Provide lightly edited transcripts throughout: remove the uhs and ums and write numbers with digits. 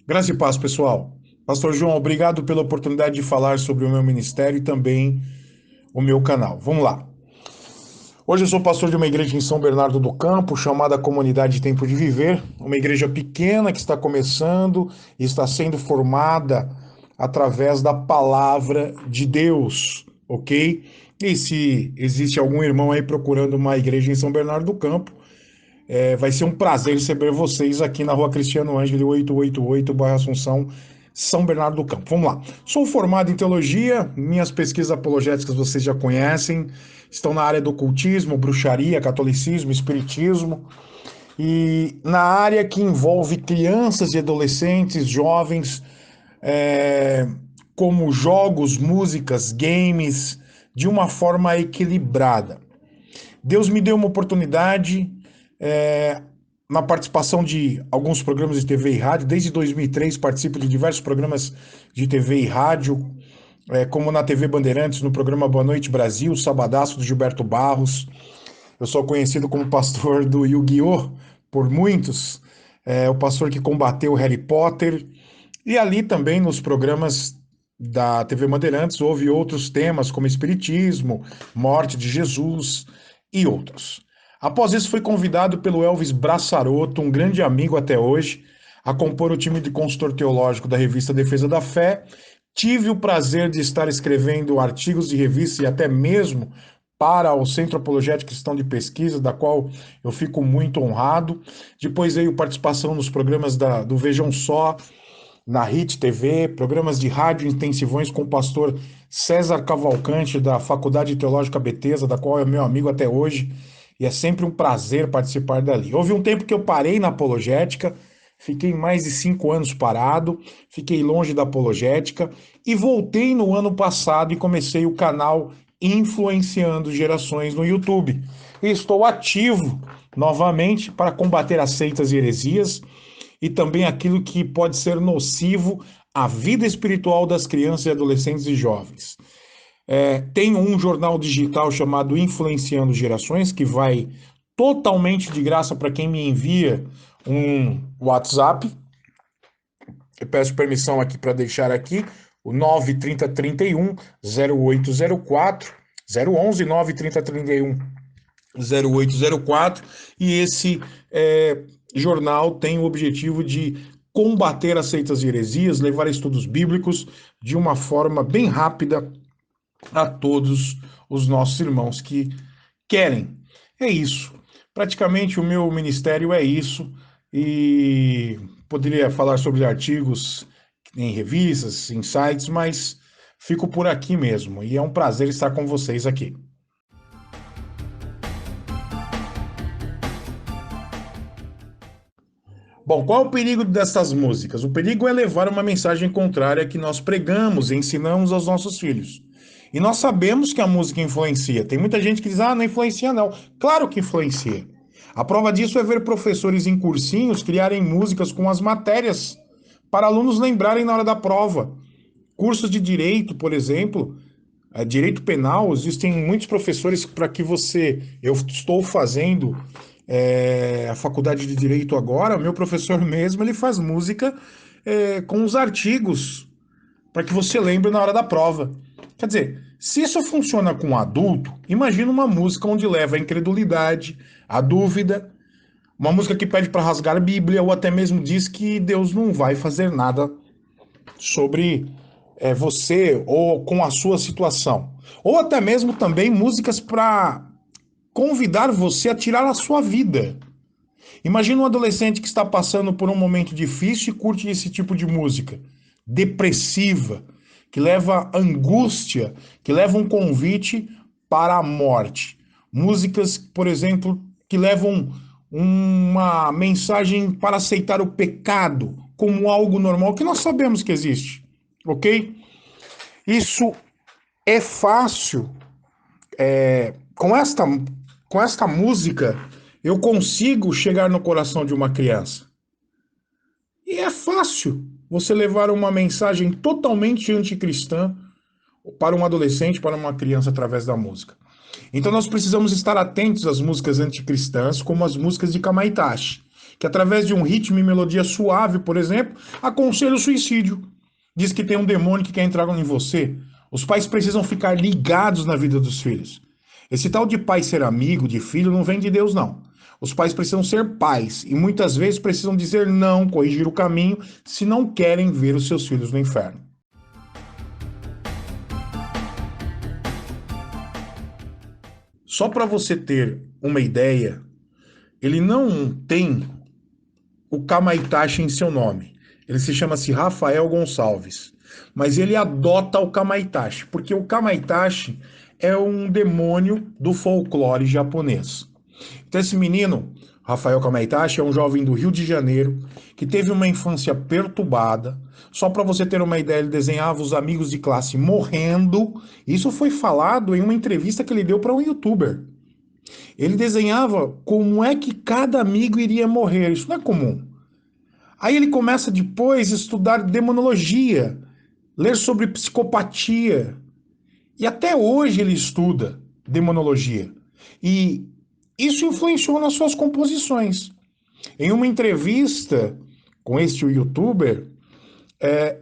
Graça e paz, pessoal. Pastor João, obrigado pela oportunidade de falar sobre o meu ministério e também o meu canal. Vamos lá. Hoje eu sou pastor de uma igreja em São Bernardo do Campo, chamada Comunidade Tempo de Viver, uma igreja pequena que está começando e está sendo formada através da palavra de Deus, ok? E se existe algum irmão aí procurando uma igreja em São Bernardo do Campo, vai ser um prazer receber vocês aqui na Rua Cristiano Ângelo, 888, bairro Assunção, São Bernardo do Campo. Vamos lá. Sou formado em teologia, minhas pesquisas apologéticas vocês já conhecem, estão na área do ocultismo, bruxaria, catolicismo, espiritismo, e na área que envolve crianças e adolescentes, jovens, é, como jogos, músicas, games, de uma forma equilibrada. Deus me deu uma oportunidade é, na participação de alguns programas de TV e rádio. Desde 2003 participo de diversos programas de TV e rádio, como na TV Bandeirantes, no programa Boa Noite Brasil, Sabadaço do Gilberto Barros. Eu sou conhecido como pastor do Yu-Gi-Oh! Por muitos, o pastor que combateu Harry Potter. E ali também nos programas da TV Bandeirantes houve outros temas como Espiritismo, Morte de Jesus e outros. Após isso, fui convidado pelo Elvis Braçaroto, um grande amigo até hoje, a compor o time de consultor teológico da revista Defesa da Fé. Tive o prazer de estar escrevendo artigos de revista e até mesmo para o Centro Apologético Cristão de Pesquisa, da qual eu fico muito honrado. Depois veio participação nos programas do Vejam Só, na HIT TV, programas de rádio intensivões com o pastor César Cavalcante, da Faculdade Teológica Betesda, da qual é meu amigo até hoje, e é sempre um prazer participar dali. Houve um tempo que eu parei na apologética, fiquei mais de 5 anos parado, fiquei longe da apologética, e voltei no ano passado e comecei o canal Influenciando Gerações no YouTube. E estou ativo novamente para combater as seitas e heresias, e também aquilo que pode ser nocivo à vida espiritual das crianças e adolescentes e jovens. Tenho um jornal digital chamado Influenciando Gerações, que vai totalmente de graça para quem me envia um WhatsApp. Eu peço permissão aqui para deixar aqui o 93031 0804 011 93031 0804, e esse jornal tem o objetivo de combater as seitas e heresias, levar estudos bíblicos de uma forma bem rápida a todos os nossos irmãos que querem. É isso. Praticamente o meu ministério é isso, e poderia falar sobre artigos em revistas, em sites, mas fico por aqui mesmo, e é um prazer estar com vocês aqui. Bom, qual é o perigo dessas músicas? O perigo é levar uma mensagem contrária que nós pregamos e ensinamos aos nossos filhos. E nós sabemos que a música influencia. Tem muita gente que diz, não influencia não. Claro que influencia. A prova disso é ver professores em cursinhos criarem músicas com as matérias para alunos lembrarem na hora da prova. Cursos de direito, por exemplo, direito penal, existem muitos professores para que você. Eu estou fazendo a faculdade de direito agora, meu professor mesmo, ele faz música com os artigos para que você lembre na hora da prova. Quer dizer, se isso funciona com um adulto, imagina uma música onde leva a incredulidade, a dúvida, uma música que pede para rasgar a Bíblia, ou até mesmo diz que Deus não vai fazer nada sobre você ou com a sua situação. Ou até mesmo também músicas para convidar você a tirar a sua vida. Imagina um adolescente que está passando por um momento difícil e curte esse tipo de música, depressiva, que leva angústia, que leva um convite para a morte. Músicas, por exemplo, que levam uma mensagem para aceitar o pecado como algo normal, que nós sabemos que existe, ok? Isso é fácil. Com esta música, eu consigo chegar no coração de uma criança. E é fácil você levar uma mensagem totalmente anticristã para um adolescente, para uma criança, através da música. Então nós precisamos estar atentos às músicas anticristãs, como as músicas de Kamaitachi. que através de um ritmo e melodia suave, por exemplo, aconselha o suicídio. Diz que tem um demônio que quer entrar em você. Os pais precisam ficar ligados na vida dos filhos. Esse tal de pai ser amigo de filho não vem de Deus, não. Os pais precisam ser pais e muitas vezes precisam dizer não, corrigir o caminho, se não querem ver os seus filhos no inferno. Só para você ter uma ideia, ele não tem o Kamaitachi em seu nome. Ele se chama-se Rafael Gonçalves. Mas ele adota o Kamaitachi, porque o Kamaitachi é um demônio do folclore japonês. Então esse menino, Rafael Kamaitachi, é um jovem do Rio de Janeiro que teve uma infância perturbada. Só para você ter uma ideia, ele desenhava os amigos de classe morrendo. Isso foi falado em uma entrevista que ele deu para um youtuber. Ele desenhava como é que cada amigo iria morrer. Isso não é comum. Aí ele começa depois a estudar demonologia, ler sobre psicopatia. E até hoje ele estuda demonologia. E isso influenciou nas suas composições. Em uma entrevista com este youtuber,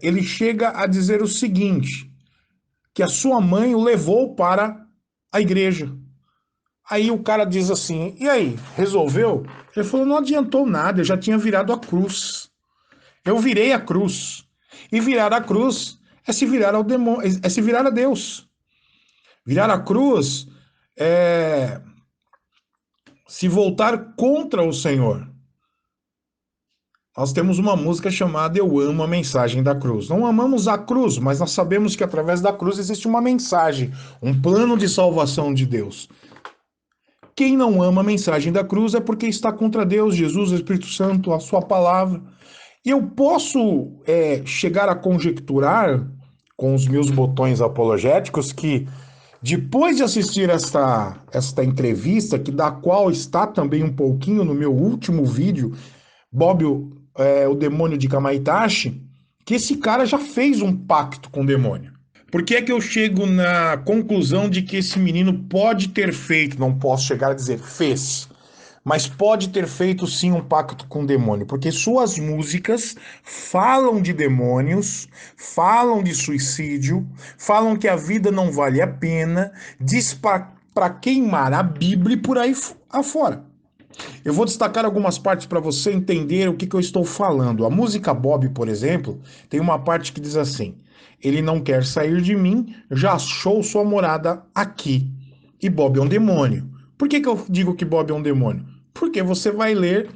ele chega a dizer o seguinte, que a sua mãe o levou para a igreja. Aí o cara diz assim, e aí, resolveu? Ele falou, não adiantou nada, eu já tinha virado a cruz. Eu virei a cruz. E virar a cruz é se virar ao demônio, é se virar a Deus. Virar a cruz é se voltar contra o Senhor. Nós temos uma música chamada Eu Amo a Mensagem da Cruz. Não amamos a cruz, mas nós sabemos que através da cruz existe uma mensagem, um plano de salvação de Deus. Quem não ama a mensagem da cruz é porque está contra Deus, Jesus, o Espírito Santo, a sua palavra. E eu posso chegar a conjecturar, com os meus botões apologéticos, que depois de assistir esta entrevista, que da qual está também um pouquinho no meu último vídeo, Bob, o demônio de Kamaitachi, que esse cara já fez um pacto com o demônio. Por que é que eu chego na conclusão de que esse menino pode ter feito, não posso chegar a dizer fez, mas pode ter feito sim um pacto com o demônio, porque suas músicas falam de demônios, falam de suicídio, falam que a vida não vale a pena, diz para queimar a Bíblia e por aí afora. Eu vou destacar algumas partes para você entender o que eu estou falando. A música Bob, por exemplo, tem uma parte que diz assim: ele não quer sair de mim, já achou sua morada aqui. E Bob é um demônio. Por que eu digo que Bob é um demônio? Porque você vai ler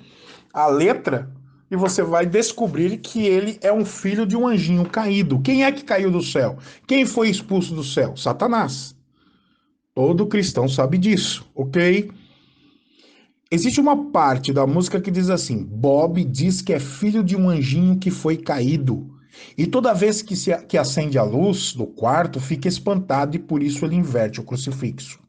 a letra e você vai descobrir que ele é um filho de um anjinho caído. Quem é que caiu do céu? Quem foi expulso do céu? Satanás. Todo cristão sabe disso, ok? Existe uma parte da música que diz assim: Bob diz que é filho de um anjinho que foi caído. E toda vez que acende a luz do quarto, fica espantado e por isso ele inverte o crucifixo.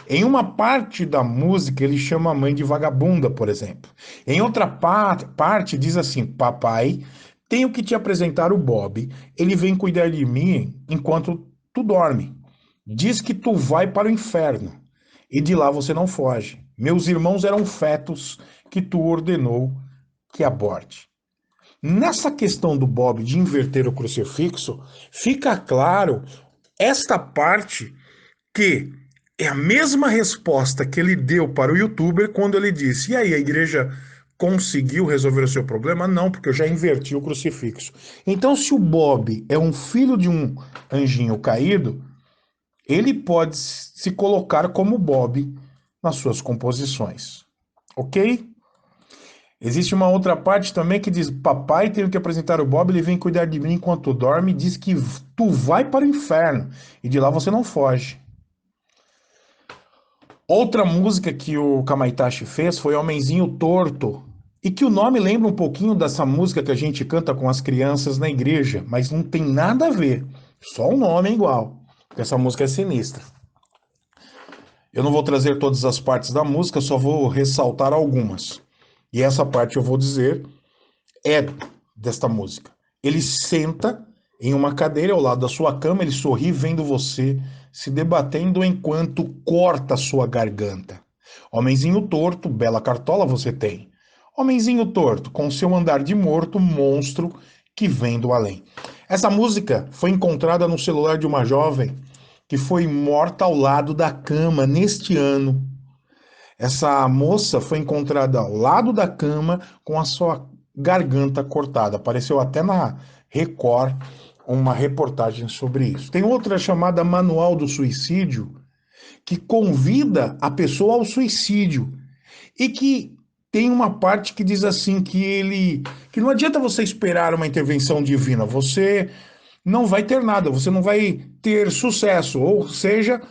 Em uma parte da música, ele chama a mãe de vagabunda, por exemplo. Em outra parte, diz assim: Papai, tenho que te apresentar o Bob. Ele vem cuidar de mim enquanto tu dorme. Diz que tu vai para o inferno e de lá você não foge. Meus irmãos eram fetos que tu ordenou que aborte. Nessa questão do Bob de inverter o crucifixo, fica claro esta parte que é a mesma resposta que ele deu para o youtuber quando ele disse: e aí, a igreja conseguiu resolver o seu problema? Não, porque eu já inverti o crucifixo. Então, se o Bob é um filho de um anjinho caído, ele pode se colocar como Bob nas suas composições. Ok? Existe uma outra parte também que diz: Papai, tenho que apresentar o Bob, ele vem cuidar de mim enquanto dorme e diz que tu vai para o inferno e de lá você não foge. Outra música que o Kamaitachi fez foi Homenzinho Torto, e que o nome lembra um pouquinho dessa música que a gente canta com as crianças na igreja, mas não tem nada a ver, só o nome é igual, porque essa música é sinistra. Eu não vou trazer todas as partes da música, só vou ressaltar algumas. E essa parte eu vou dizer é desta música. Ele senta em uma cadeira ao lado da sua cama, ele sorri vendo você se debatendo enquanto corta sua garganta. Homenzinho torto, bela cartola você tem. Homenzinho torto, com seu andar de morto, monstro que vem do além. Essa música foi encontrada no celular de uma jovem que foi morta ao lado da cama neste ano. Essa moça foi encontrada ao lado da cama com a sua garganta cortada. Apareceu até na Record uma reportagem sobre isso. Tem outra chamada Manual do Suicídio, que convida a pessoa ao suicídio e que tem uma parte que diz assim que não adianta você esperar uma intervenção divina, você não vai ter nada, você não vai ter sucesso, ou seja,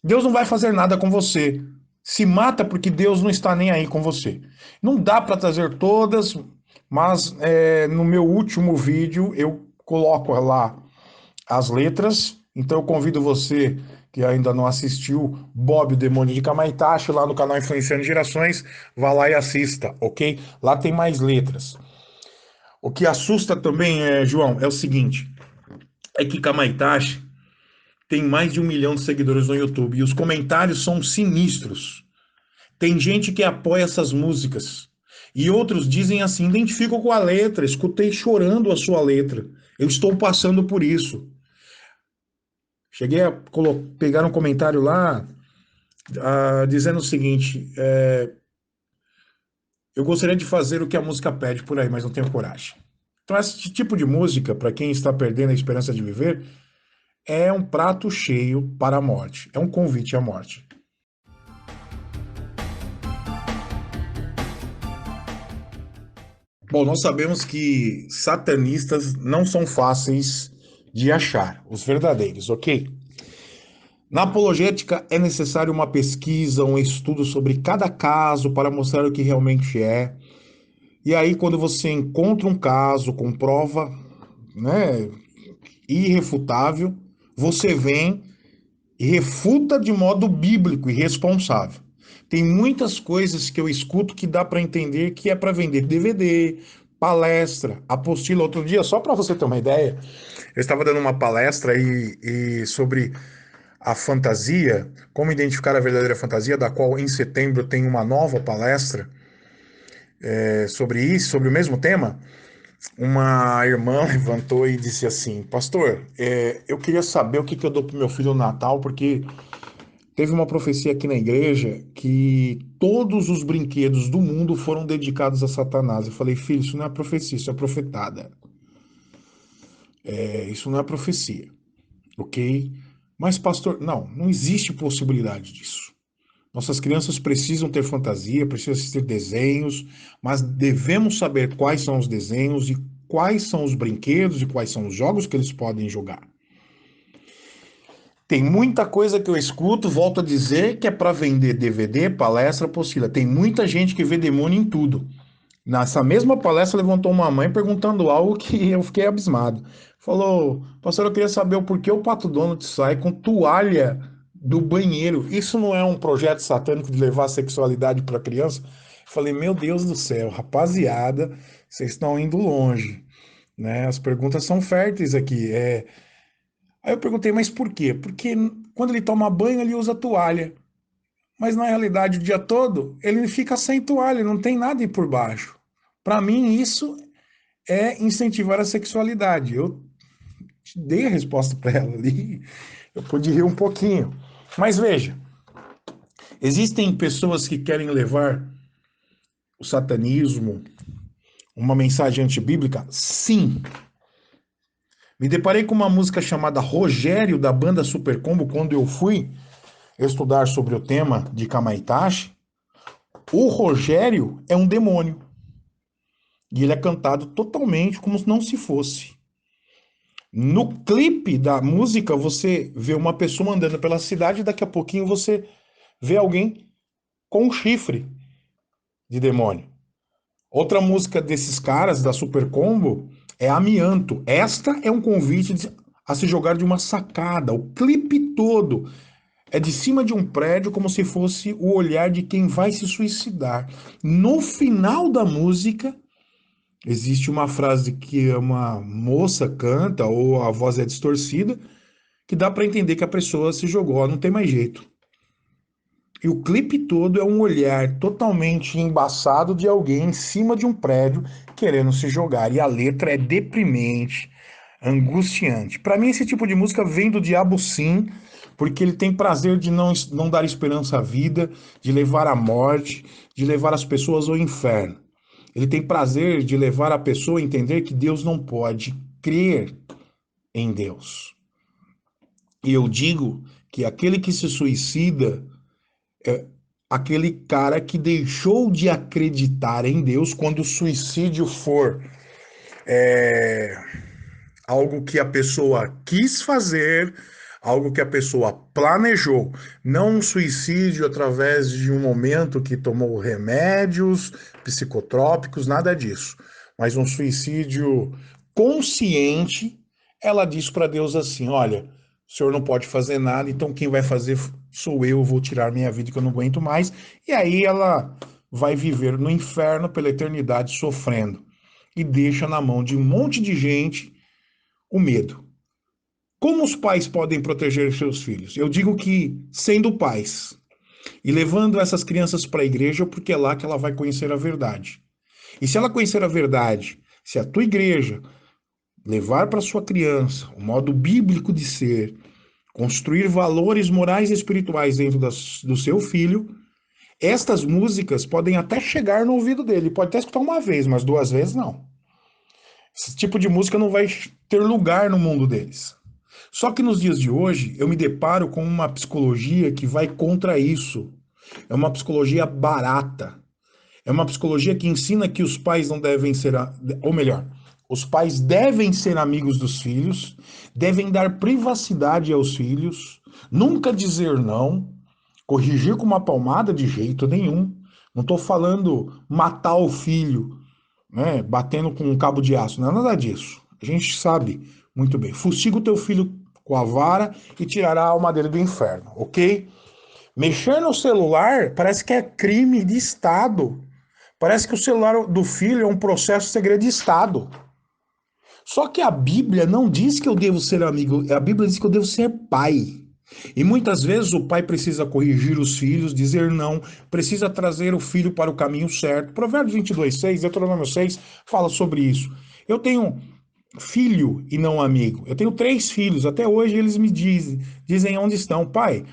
Deus não vai fazer nada com você. Se mata porque Deus não está nem aí com você. Não dá para trazer todas, mas no meu último vídeo eu coloco lá as letras. Então eu convido você que ainda não assistiu Bob o Demônio de Kamaitachi lá no canal Influenciando Gerações, vá lá e assista, ok? Lá tem mais letras. O que assusta também, João, é o seguinte, é que Kamaitachi tem mais de 1 milhão de seguidores no YouTube e os comentários são sinistros. Tem gente que apoia essas músicas e outros dizem assim: identifico com a letra, escutei chorando a sua letra, eu estou passando por isso. Cheguei a pegar um comentário lá dizendo o seguinte: eu gostaria de fazer o que a música pede por aí, mas não tenho coragem. Então, esse tipo de música, para quem está perdendo a esperança de viver, é um prato cheio para a morte, é um convite à morte. Bom, nós sabemos que satanistas não são fáceis de achar, os verdadeiros, ok? Na apologética é necessário uma pesquisa, um estudo sobre cada caso para mostrar o que realmente é. E aí, quando você encontra um caso com prova, né, irrefutável, você vem e refuta de modo bíblico e responsável. Tem muitas coisas que eu escuto que dá para entender que é para vender DVD, palestra, apostila. Outro dia, só para você ter uma ideia, eu estava dando uma palestra e sobre a fantasia, como identificar a verdadeira fantasia, da qual em setembro tem uma nova palestra sobre isso, sobre o mesmo tema. Uma irmã levantou e disse assim: Pastor, eu queria saber o que eu dou para meu filho no Natal, porque teve uma profecia aqui na igreja que todos os brinquedos do mundo foram dedicados a Satanás. Eu falei: filho, isso não é profecia, isso é profetada. Isso não é profecia, ok? Mas, pastor, não existe possibilidade disso. Nossas crianças precisam ter fantasia, precisam assistir desenhos, mas devemos saber quais são os desenhos e quais são os brinquedos e quais são os jogos que eles podem jogar. Tem muita coisa que eu escuto, volto a dizer, que é para vender DVD, palestra, apostila. Tem muita gente que vê demônio em tudo. Nessa mesma palestra levantou uma mãe perguntando algo que eu fiquei abismado. Falou: pastor, eu queria saber o porquê o Pato Donald sai com toalha do banheiro. Isso não é um projeto satânico de levar a sexualidade para criança? Falei: meu Deus do céu, rapaziada, vocês estão indo longe, né? As perguntas são férteis aqui. Aí eu perguntei: mas por quê? Porque quando ele toma banho ele usa toalha, mas na realidade o dia todo ele fica sem toalha, não tem nada aí por baixo. Para mim isso é incentivar a sexualidade. Eu dei a resposta para ela ali, eu pude rir um pouquinho. Mas veja, existem pessoas que querem levar o satanismo, uma mensagem antibíblica? Sim. Me deparei com uma música chamada Rogério, da banda Super Combo, quando eu fui estudar sobre o tema de Kamaitachi. O Rogério é um demônio. E ele é cantado totalmente como se não se fosse. No clipe da música, você vê uma pessoa andando pela cidade e daqui a pouquinho você vê alguém com um chifre de demônio. Outra música desses caras, da Super Combo, é Amianto. Esta é um convite a se jogar de uma sacada. O clipe todo é de cima de um prédio, como se fosse o olhar de quem vai se suicidar. No final da música, existe uma frase que uma moça canta, ou a voz é distorcida, que dá para entender que a pessoa se jogou, não tem mais jeito. E o clipe todo é um olhar totalmente embaçado de alguém em cima de um prédio querendo se jogar. E a letra é deprimente, angustiante. Para mim, esse tipo de música vem do diabo, sim, porque ele tem prazer de não dar esperança à vida, de levar à morte, de levar as pessoas ao inferno. Ele tem prazer de levar a pessoa a entender que Deus não pode crer em Deus. E eu digo que aquele que se suicida é aquele cara que deixou de acreditar em Deus quando o suicídio for algo que a pessoa quis fazer, algo que a pessoa planejou, não um suicídio através de um momento que tomou remédios psicotrópicos, nada disso, mas um suicídio consciente. Ela diz para Deus assim: olha, o senhor não pode fazer nada, então quem vai fazer sou eu, vou tirar minha vida que eu não aguento mais. E aí ela vai viver no inferno pela eternidade sofrendo e deixa na mão de um monte de gente o medo. Como os pais podem proteger seus filhos? Eu digo que sendo pais e levando essas crianças para a igreja, porque é lá que ela vai conhecer a verdade. E se ela conhecer a verdade, se a tua igreja levar para sua criança o modo bíblico de ser, construir valores morais e espirituais dentro do seu filho, estas músicas podem até chegar no ouvido dele. Pode até escutar uma vez, mas duas vezes não. Esse tipo de música não vai ter lugar no mundo deles. Só que nos dias de hoje eu me deparo com uma psicologia que vai contra isso. É uma psicologia barata. É uma psicologia que ensina que os pais não devem ser, ou melhor, os pais devem ser amigos dos filhos, devem dar privacidade aos filhos, nunca dizer não, corrigir com uma palmada de jeito nenhum. Não estou falando matar o filho, né, batendo com um cabo de aço, não é nada disso. A gente sabe muito bem. Fustiga o teu filho com a vara e tirará a alma dele do inferno, ok? Mexer no celular parece que é crime de Estado. Parece que o celular do filho é um processo segredo de Estado. Só que a Bíblia não diz que eu devo ser amigo, a Bíblia diz que eu devo ser pai. E muitas vezes o pai precisa corrigir os filhos, dizer não, precisa trazer o filho para o caminho certo. Provérbios 22:6, Deuteronômio 6, fala sobre isso. Eu tenho filho e não amigo. Eu tenho 3 filhos, até hoje eles me dizem onde estão. Pai,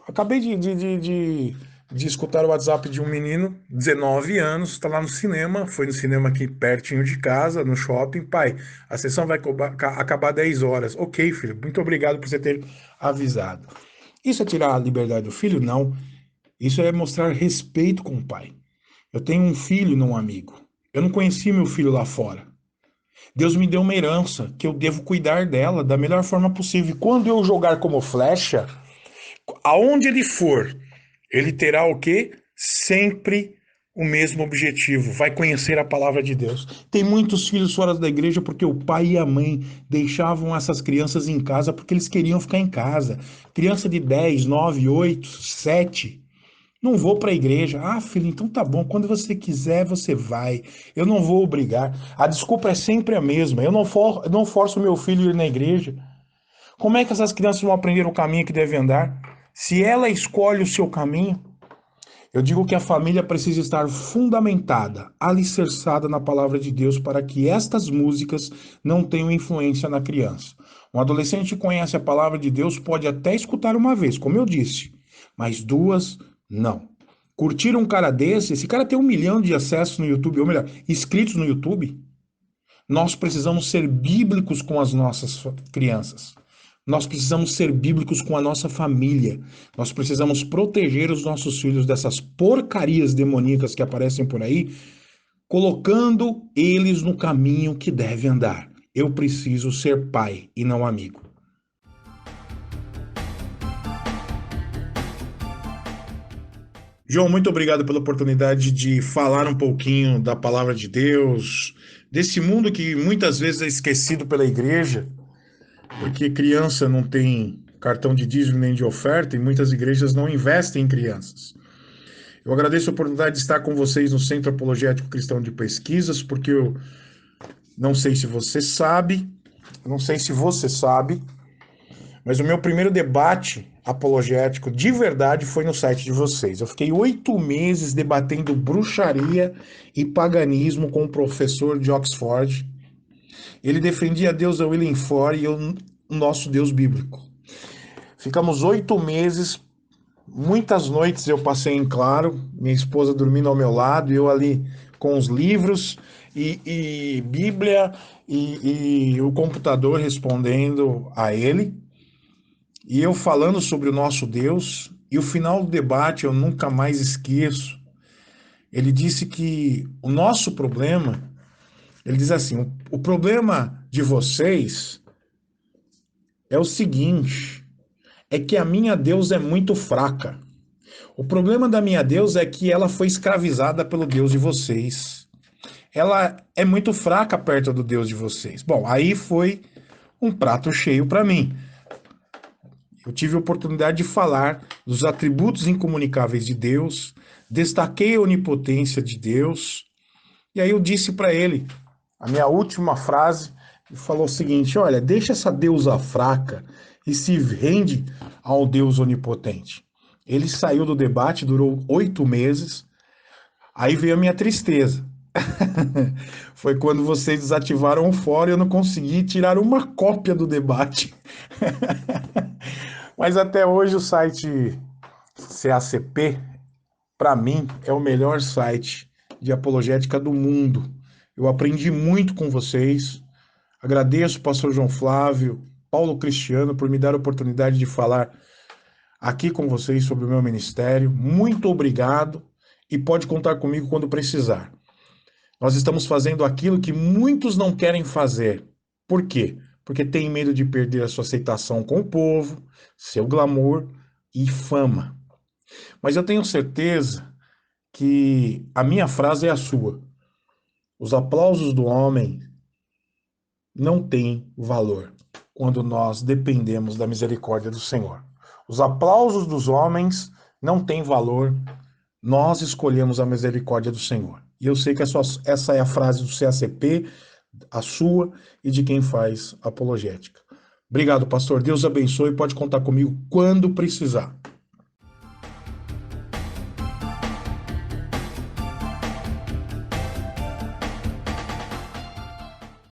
acabei de escutar o WhatsApp de um menino, 19 anos, está lá no cinema, foi no cinema aqui pertinho de casa, no shopping. Pai, a sessão vai acabar 10 horas. Ok, filho, muito obrigado por você ter avisado. Isso é tirar a liberdade do filho? Não. Isso é mostrar respeito com o pai. Eu tenho um filho, não um amigo. Eu não conheci meu filho lá fora. Deus me deu uma herança que eu devo cuidar dela da melhor forma possível. E quando eu jogar como flecha, aonde ele for, ele terá o quê? Sempre o mesmo objetivo, vai conhecer a palavra de Deus. Tem muitos filhos fora da igreja porque o pai e a mãe deixavam essas crianças em casa porque eles queriam ficar em casa. Criança de 10, 9, 8, 7. Não vou para a igreja. Ah, filho, então tá bom. Quando você quiser, você vai. Eu não vou obrigar. A desculpa é sempre a mesma. Eu não forço meu filho a ir na igreja. Como é que essas crianças vão aprender o caminho que devem andar? Se ela escolhe o seu caminho, eu digo que a família precisa estar fundamentada, alicerçada na palavra de Deus para que estas músicas não tenham influência na criança. Um adolescente que conhece a palavra de Deus pode até escutar uma vez, como eu disse, mas duas, não. Curtir um cara desse, esse cara tem 1 milhão de acessos no YouTube, ou melhor, inscritos no YouTube. Nós precisamos ser bíblicos com as nossas crianças. Nós precisamos ser bíblicos com a nossa família. Nós precisamos proteger os nossos filhos dessas porcarias demoníacas que aparecem por aí, colocando eles no caminho que deve andar. Eu preciso ser pai e não amigo. João, muito obrigado pela oportunidade de falar um pouquinho da palavra de Deus, desse mundo que muitas vezes é esquecido pela igreja, porque criança não tem cartão de dízimo nem de oferta e muitas igrejas não investem em crianças. Eu agradeço a oportunidade de estar com vocês no Centro Apologético Cristão de Pesquisas, porque eu não sei se você sabe, não sei se você sabe, mas o meu primeiro debate apologético de verdade foi no site de vocês. Eu fiquei 8 meses debatendo bruxaria e paganismo com o professor de Oxford. Ele defendia Deus a William Ford e eu, o nosso Deus bíblico. Ficamos 8 meses, muitas noites eu passei em claro, minha esposa dormindo ao meu lado, e eu ali com os livros e Bíblia e o computador respondendo a ele, e eu falando sobre o nosso Deus. E o final do debate eu nunca mais esqueço. Ele disse que o nosso problema, ele diz assim: o problema de vocês é o seguinte, é que a minha Deus é muito fraca. O problema da minha Deus é que ela foi escravizada pelo Deus de vocês. Ela é muito fraca perto do Deus de vocês. Bom, aí foi um prato cheio para mim. Eu tive a oportunidade de falar dos atributos incomunicáveis de Deus, destaquei a onipotência de Deus, e aí eu disse para ele, a minha última frase, ele falou o seguinte: olha, deixa essa deusa fraca e se rende ao Deus onipotente. Ele saiu do debate, durou 8 meses, aí veio a minha tristeza. Foi quando vocês desativaram o fórum e eu não consegui tirar uma cópia do debate. Mas até hoje o site CACP, para mim, é o melhor site de apologética do mundo. Eu aprendi muito com vocês. Agradeço, pastor João Flávio, Paulo Cristiano, por me dar a oportunidade de falar aqui com vocês sobre o meu ministério. Muito obrigado e pode contar comigo quando precisar. Nós estamos fazendo aquilo que muitos não querem fazer. Por quê? Porque tem medo de perder a sua aceitação com o povo, seu glamour e fama. Mas eu tenho certeza que a minha frase é a sua. Os aplausos do homem não têm valor quando nós dependemos da misericórdia do Senhor. Os aplausos dos homens não têm valor, nós escolhemos a misericórdia do Senhor. E eu sei que essa é a frase do CACP, a sua e de quem faz apologética. Obrigado, pastor. Deus abençoe. Pode contar comigo quando precisar.